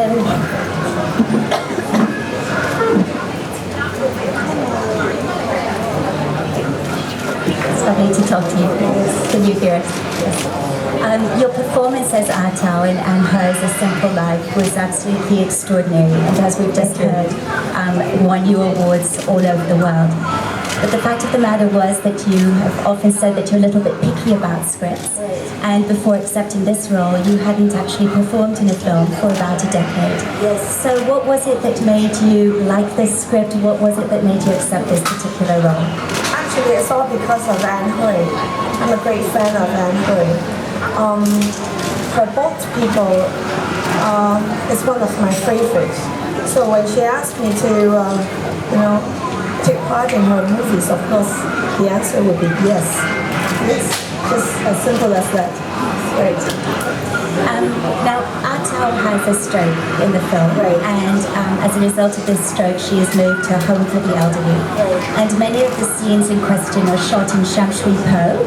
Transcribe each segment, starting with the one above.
It's lovely to talk to you. Can you hear us? Your performance as Ah Tao in Anne He's A Simple Life was absolutely extraordinary, and as we've just heard, won you awards all over the world. But the fact of the matter was that you have often said that you're a little bit picky about scripts, and before accepting this role, you hadn't actually performed in a film for about a decade. Yes. So what was it that made you like this script? What was it that made you accept this particular role? Actually, it's all because of Anne Hui. I'm a great fan of Anne Hui. Her boat people is one of my favorites. So when she asked me to, take part in her movies, of course, the answer would be yes. It's just as simple as that. Right. Now, Ah Tao has a stroke in the film, Right. and as a result of this stroke, she is moved to a home for the elderly. Right. And many of the scenes in question are shot in Sham Shui Po,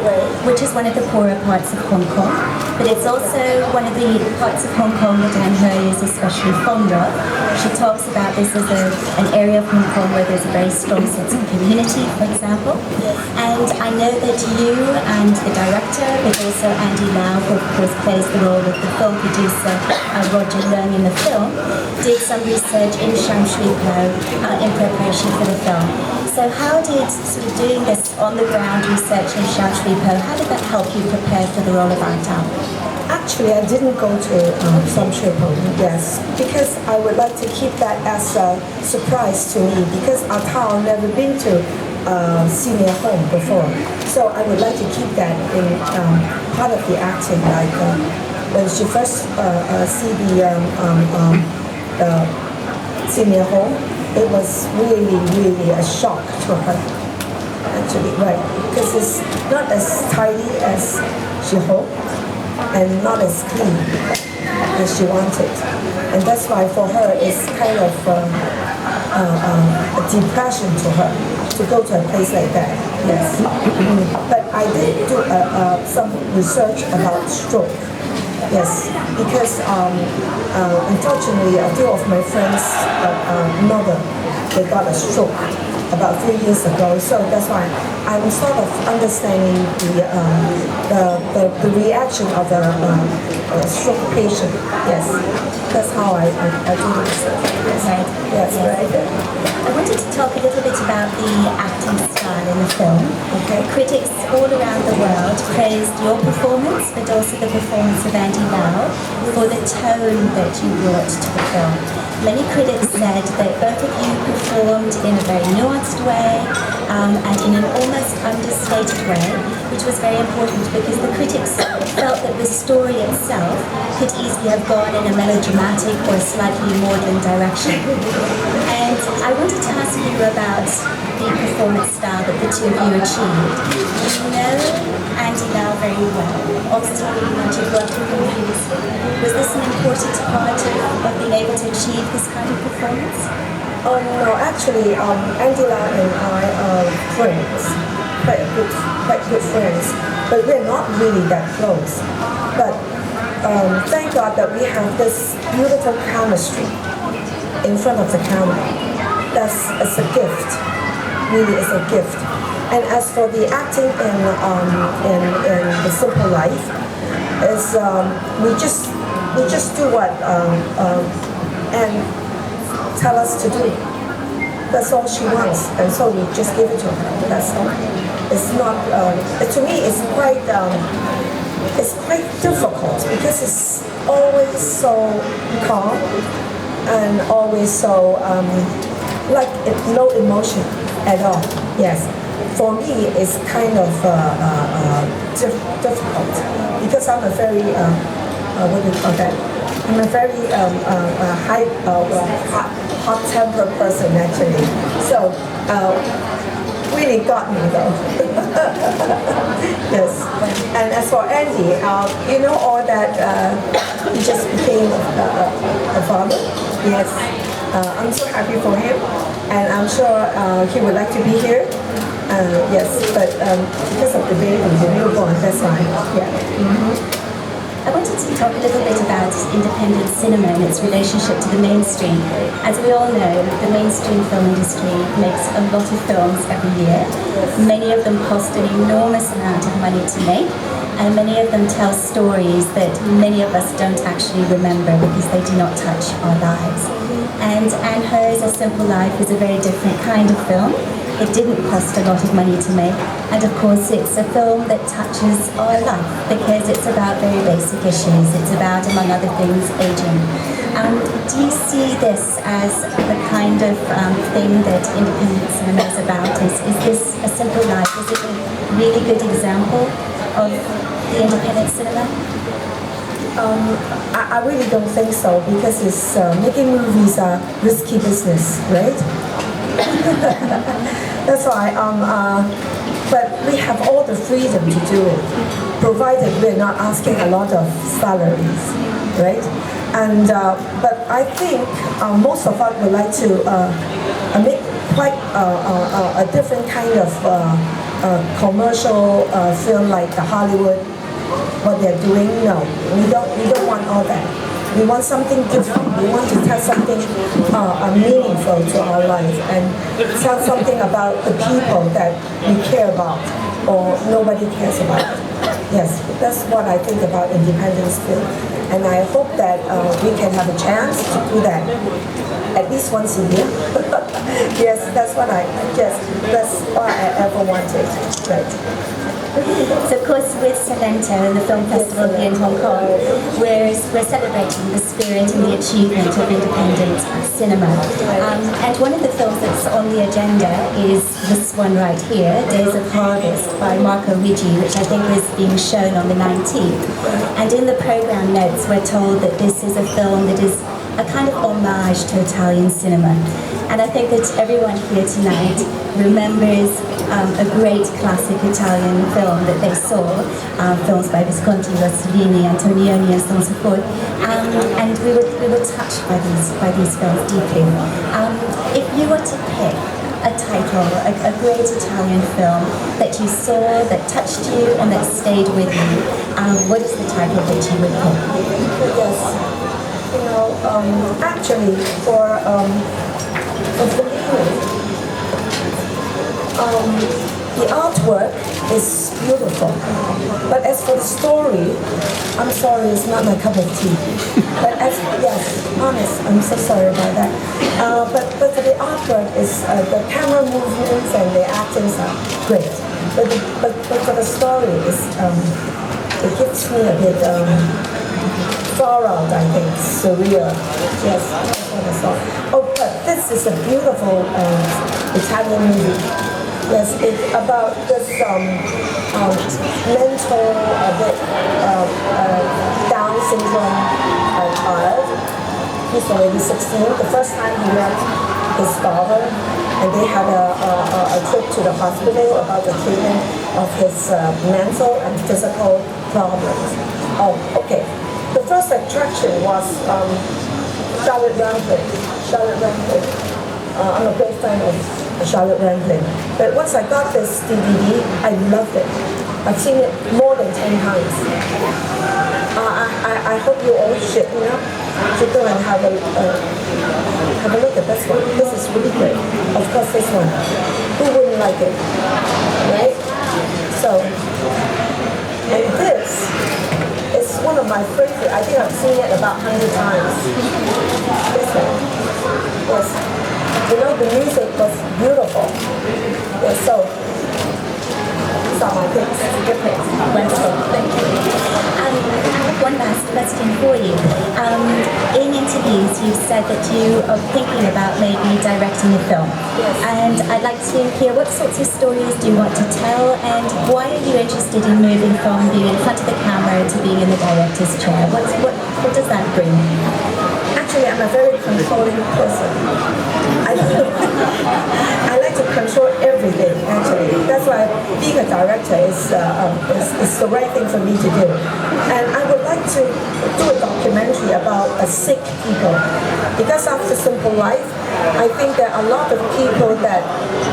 which is one of the poorer parts of Hong Kong. But it's also one of the parts of Hong Kong that Anne Hui is especially fond of. She talks about this as an area of Hong Kong where there's a very strong sense of community, for example. And I know that you and the director, but also Andy Lau, who of course plays the role of the film producer Roger Leung in the film, did some research in Sham Shui Po in preparation for the film. So how did sort of doing this on-the-ground research in Sham Shui Po, how did that help you prepare for the role of Ah Tao? Actually, I didn't go to Sham Shui Po, yes, because I would like to keep that as a surprise to me, because Ah Tao never been to senior home before. So I would like to keep that in part of the acting, like when she first see the senior home, it was really a shock to her, actually, right? Because it's not as tidy as she hoped, and not as clean as she wanted. And that's why for her it's kind of a depression to her to go to a place like that, yes. But I did do some research about stroke, yes, because unfortunately a few of my friends' mother, they got a stroke about 3 years ago, so that's why I'm sort of understanding the reaction of a stroke patient. Yes, that's how I do research. Right. Yes, right. I wanted to talk a little bit about the acting style in the film. Okay. Critics all around the world praised your performance, but also the performance of Andy Lau for the tone that you brought to the film. Many critics said that both of you performed in a very nuanced way and in an almost understated way, which was very important because the critics felt that the story itself could easily have gone in a melodramatic or slightly maudlin direction. And I wanted to ask you about the performance style that the two of you achieved. You know Andy Lau very well. Obviously, you've worked with him previously. Was this an important part of being able to achieve this kind of performance? No, actually, Andy Lau and I are friends, quite good friends, but we're not really that close. But thank God that we have this beautiful chemistry in front of the camera. It's a gift, really is a gift. And as for the acting in The Simple Life, is we just do what and tell us to do. That's all she wants, and so we just give it to her. That's all. It's not. To me, it's quite difficult because it's always so calm and always so no emotion at all. Yes, for me, it's kind of difficult because I'm a very what do you call that? I'm a very hot-tempered person, actually. So, really got me, though. Yes. And as for Andy, all that he just became a father. Yes. I'm so happy for him, and I'm sure he would like to be here. Yes, but because of the baby, the newborn, that's why. Yeah. Mm-hmm. I wanted to talk a little bit about independent cinema and its relationship to the mainstream. As we all know, the mainstream film industry makes a lot of films every year. Many of them cost an enormous amount of money to make, and many of them tell stories that many of us don't actually remember because they do not touch our lives. And Anne He's A Simple Life is a very different kind of film. It didn't cost a lot of money to make, and of course it's a film that touches our life because it's about very basic issues. It's about, among other things, aging. Do you see this as the kind of thing that independent cinema is about? Is this A Simple Life? Is it a really good example of the independent cinema? I really don't think so, because it's making movies are risky business, right? That's why, but we have all the freedom to do it, provided we're not asking a lot of salaries, right? And but I think most of us would like to make quite a different kind of commercial film like the Hollywood, what they're doing. No, we don't want all that. We want something different. We want to tell something meaningful to our life and tell something about the people that we care about or nobody cares about. Yes, that's what I think about independence film. And I hope that we can have a chance to do that at least once a year. Yes, that's what I ever wanted. Right. So of course with Salento, the film festival here in Hong Kong, we're celebrating the spirit and the achievement of independent cinema. And one of the films that's on the agenda is this one right here, Days of Harvest by Marco Riggi, which I think is being shown on the 19th. And in the program notes we're told that this is a film that is a kind of homage to Italian cinema. And I think that everyone here tonight remembers a great classic Italian film that they saw, films by Visconti, Rossellini, Antonioni, and so on and so forth. And we were touched by these films deeply. If you were to pick a title, a great Italian film that you saw, that touched you, and that stayed with you, what is the title that you would pick? Yes. You know, actually, for the artwork is beautiful, but as for the story, I'm sorry, it's not my cup of tea. But yes, honest, I'm so sorry about that. But for the artwork, is the camera movements and the actings are great. But for the story, it gives me a bit far out, I think, surreal. Yes, that's what I saw. Oh, but this is a beautiful Italian movie. Yes, it's about this mental, a bit Down syndrome child. He's already 16. The first time he met his father, and they had a trip to the hospital about the treatment of his mental and physical problems. Oh, okay. The first attraction was Charlotte Rampling. I'm a great fan of Charlotte Rampling. But once I got this DVD, I loved it. I've seen it more than 10 times. I hope you all should, should go and have a look at this one. This is really great. Of course, this one. Who wouldn't like it, right? So, and this is one of my favorite. I think I've seen it about 100 times. This one. Yes. The music was beautiful. Yes, so these are my picks. Good picks. Wonderful. Thank you. I have one last question for you. In interviews, you've said that you are thinking about maybe directing a film. Yes. And I'd like to hear what sorts of stories do you want to tell, and why are you interested in moving from being in front of the camera to being in the director's chair? What does that bring? Actually, I'm a very controlling person. I like to control everything, actually. That's why being a director is the right thing for me to do. And I would like to do a documentary about sick people. Because after Simple Life, I think there are a lot of people that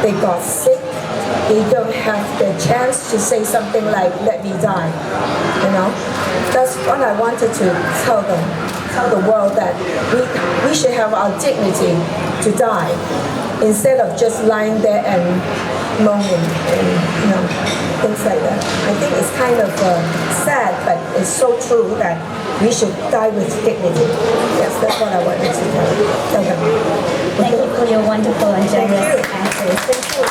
they got sick they don't have the chance to say something like "Let me die." You know, that's what I wanted to tell them, tell the world that we should have our dignity to die instead of just lying there and moaning and things like that. I think it's kind of sad, but it's so true that we should die with dignity. Yes, that's what I wanted to tell them. Thank you for your wonderful and Thank generous you. answers. Thank you.